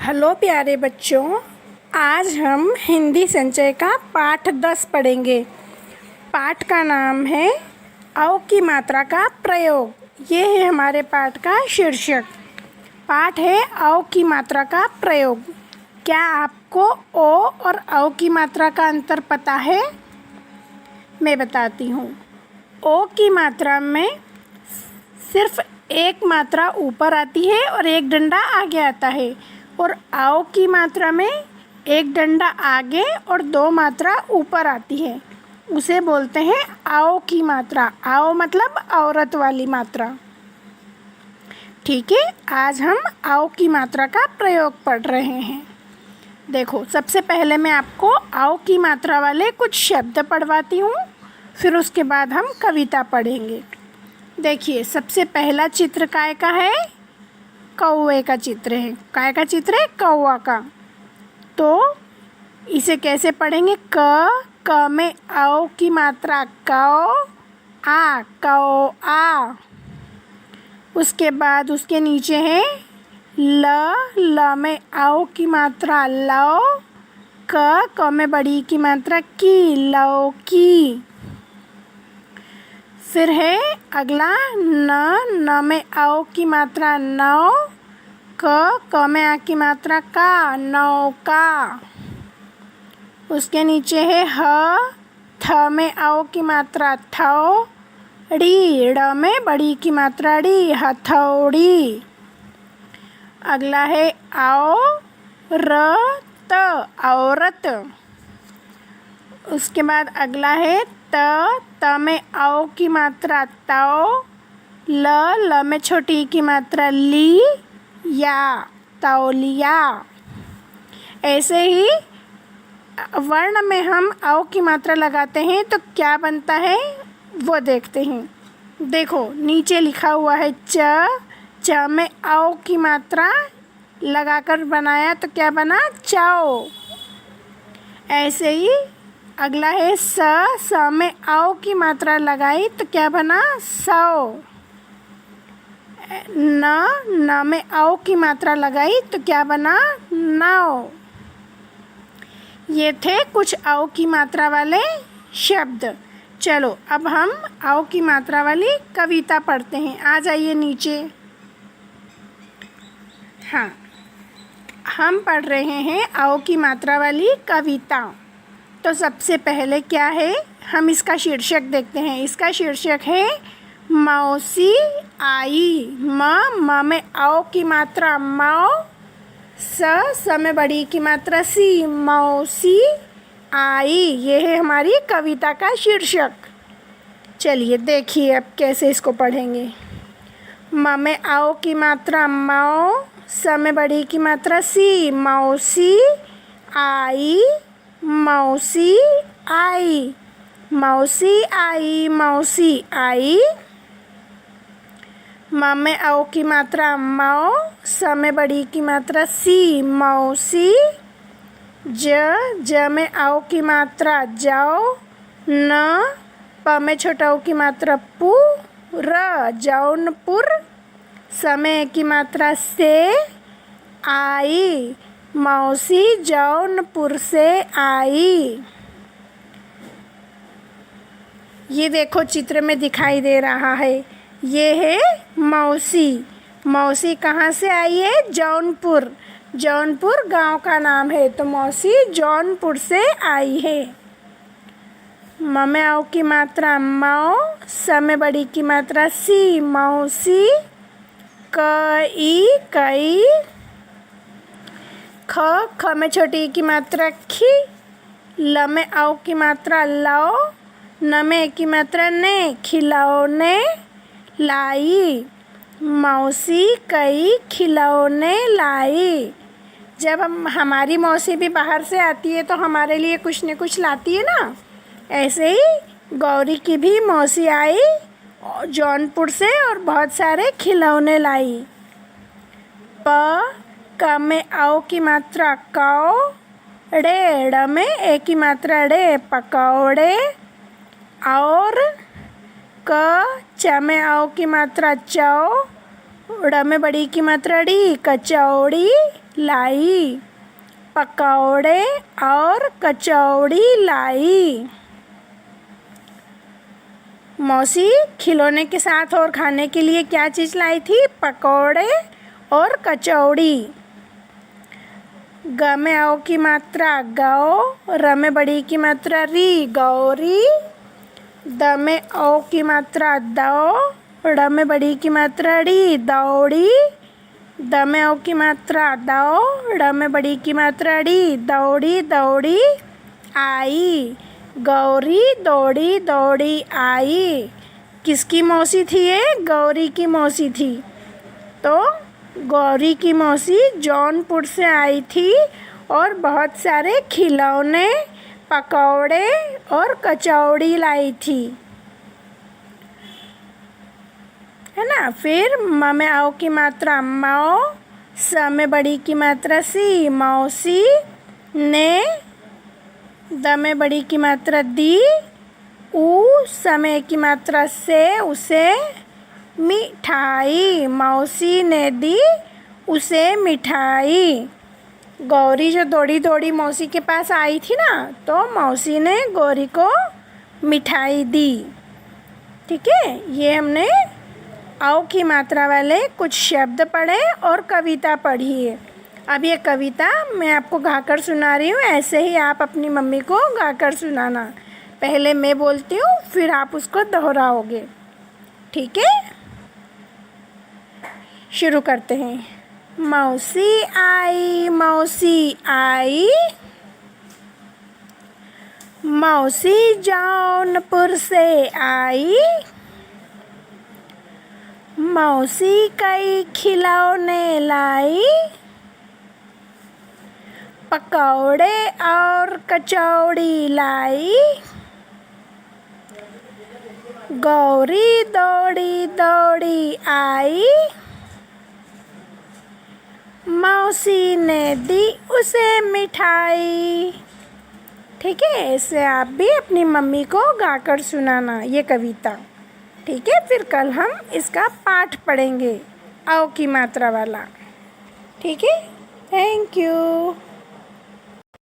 Hello प्यारे बच्चों, आज हम हिंदी संचय का पाठ 10 पढ़ेंगे। पाठ का नाम है अ की मात्रा का प्रयोग। ये है हमारे पाठ का शीर्षक। पाठ है अ की मात्रा का प्रयोग। क्या आपको ओ और अ की मात्रा का अंतर पता है? मैं बताती हूँ। ओ की मात्रा में सिर्फ एक मात्रा ऊपर आती है और एक डंडा आगे आता है, और आओ की मात्रा में एक डंडा आगे और दो मात्रा ऊपर आती है। उसे बोलते हैं आओ की मात्रा। आओ मतलब औरत वाली मात्रा। ठीक है, आज हम आओ की मात्रा का प्रयोग पढ़ रहे हैं। देखो, सबसे पहले मैं आपको आओ की मात्रा वाले कुछ शब्द पढ़वाती हूँ, फिर उसके बाद हम कविता पढ़ेंगे। देखिए, सबसे पहला चित्र काय का है? कौवे का चित्र है। काय का चित्र है? कौवा का। तो इसे कैसे पढ़ेंगे? क में आओ की मात्रा कौ, आ कौ आ। उसके बाद उसके नीचे है ल में आओ की मात्रा लो, क में बड़ी की मात्रा की, लो की। फिर है अगला न में आओ की मात्रा नौ, क में आ की मात्रा का, नौ का। उसके नीचे है थ में आओ की मात्रा थौ, ड़ में बड़ी की मात्रा ड़ी, हथौड़ी। अगला है आओ औरत। उसके बाद अगला है त में आओ की मात्रा तौ, ल में छोटी की मात्रा ली, या तौलिया। ऐसे ही वर्ण में हम आओ की मात्रा लगाते हैं तो क्या बनता है वो देखते हैं। देखो, नीचे लिखा हुआ है च में आओ की मात्रा लगाकर बनाया तो क्या बना? चाओ। ऐसे ही अगला है स में आओ की मात्रा लगाई तो क्या बना? सौ। न में आओ की मात्रा लगाई तो क्या बना? नौ। ये थे कुछ आओ की मात्रा वाले शब्द। चलो, अब हम आओ की मात्रा वाली कविता पढ़ते हैं। आ जाइए नीचे। हाँ, हम पढ़ रहे हैं आओ की मात्रा वाली कविता। तो सबसे पहले क्या है, हम इसका शीर्षक देखते हैं। इसका शीर्षक है मौसी आई। म में आओ की मात्रा मौ, स में बड़ी की मात्रा सी, मौसी आई। ये है हमारी कविता का शीर्षक। चलिए देखिए अब कैसे इसको पढ़ेंगे। म में आओ की मात्रा मौ, स में बड़ी की मात्रा सी, मौसी आई, मौसी आई, मौसी आई, मौसी आई। म में आओ की मात्रा मौ, स में बड़ी की मात्रा सी, मौसी। ज में आओ की मात्रा जाओ, न प में छोटा ओ की मात्रा पु, र जौनपुर। स में की मात्रा से, आई, मौसी जौनपुर से आई। ये देखो, चित्र में दिखाई दे रहा है, ये है मौसी। मौसी कहाँ से आई है? जौनपुर। जौनपुर गांव का नाम है, तो मौसी जौनपुर से आई है। म में आओ की मात्रा मौ, स में बड़ी की मात्रा सी, मौसी। कई। ख में छोटी की मात्रा खी, ल में आओ की मात्रा लो, न में की मात्रा ने, खिलौने लाई। मौसी कई खिलौने लाई। जब हमारी मौसी भी बाहर से आती है तो हमारे लिए कुछ न कुछ लाती है ना। ऐसे ही गौरी की भी मौसी आई जौनपुर से और बहुत सारे खिलौने लाई। क में आओ की मात्रा कौ, ड़ में ए की मात्रा ड़े, पकौड़े। और च में आओ की मात्रा चौ, ड़ में बड़ी की मात्रा ड़ी, कचौड़ी लाई, पकौड़े और कचौड़ी लाई। मौसी खिलौने के साथ और खाने के लिए क्या चीज़ लाई थी? पकौड़े और कचौड़ी। ग में औ की मात्रा गौ, र में बड़ी की मात्रा री गौरी, द में औ की मात्रा दौ, ड़ में बड़ी की मात्रा ड़ी दौड़ी, द में औ की मात्रा दौ, ड़ में बड़ी की मात्रा ड़ी दौड़ी दौड़ी आई। गौरी दौड़ी दौड़ी आई। किसकी मौसी थी ये? गौरी की मौसी थी। तो गौरी की मौसी जौनपुर से आई थी और बहुत सारे खिलौने, पकौड़े और कचौड़ी लाई थी, है ना। फिर म में औ की मात्रा मौ, स में बड़ी की मात्रा सी मौसी, ने, द में बड़ी की मात्रा दी, उ, समय की मात्रा से उसे, मिठाई, मौसी ने दी उसे मिठाई। गौरी जो दौड़ी दौड़ी मौसी के पास आई थी ना, तो मौसी ने गौरी को मिठाई दी। ठीक है, ये हमने औ की मात्रा वाले कुछ शब्द पढ़े और कविता पढ़ी है। अब ये कविता मैं आपको गाकर सुना रही हूँ, ऐसे ही आप अपनी मम्मी को गाकर सुनाना। पहले मैं बोलती हूँ, फिर आप उसको दोहराओगे। ठीक है, शुरू करते हैं। मौसी आई, मौसी आई, मौसी जौनपुर से आई, मौसी कई खिलौने लाई, पकौड़े और कचौड़ी लाई, गौरी दौड़ी दौड़ी आई, मौसी ने दी उसे मिठाई। ठीक है, ऐसे आप भी अपनी मम्मी को गाकर सुनाना ये कविता। ठीक है, फिर कल हम इसका पाठ पढ़ेंगे औ की मात्रा वाला। ठीक है, थैंक यू।